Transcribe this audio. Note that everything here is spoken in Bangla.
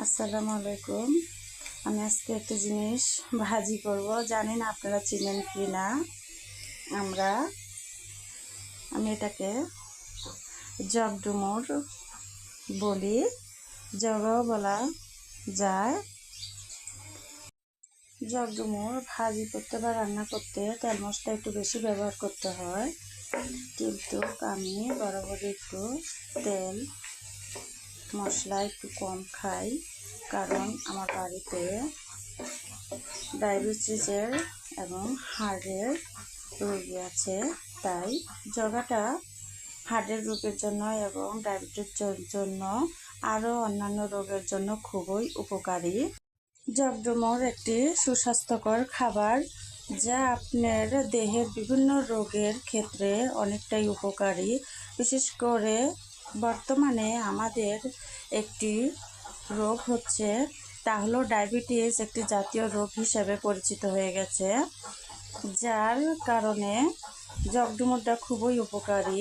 আসসালামু আলাইকুম। আমি আজকে একটা জিনিস ভাজি করব, জানি না আপনারা চিনেন কি না। আমরা আমি এটাকে জগডুমুর বলি, জগও বলা যায়। জগডুমুর ভাজি করতে বা রান্না করতে তেল মশলা একটু বেশি ব্যবহার করতে হয়, কিন্তু আমি বরাবরই একটু তেল মশলা একটু কম খাই, কারণ আমার বাড়িতে ডায়াবেটিসের এবং হার্টের রোগী আছে। তাই জগাটা হার্টের রোগের জন্য এবং ডায়াবেটিসের জন্য আরও অন্যান্য রোগের জন্য খুবই উপকারী। জগডুমুর একটি সুস্বাস্থ্যকর খাবার, যা আপনার দেহের বিভিন্ন রোগের ক্ষেত্রে অনেকটাই উপকারী। বিশেষ করে বর্তমানে আমাদের একটি রোগ হচ্ছে, তা হলো ডায়াবেটিস, একটি জাতীয় রোগ হিসেবে পরিচিত হয়ে গেছে, যার কারণে জগডুমুরটা খুবই উপকারী।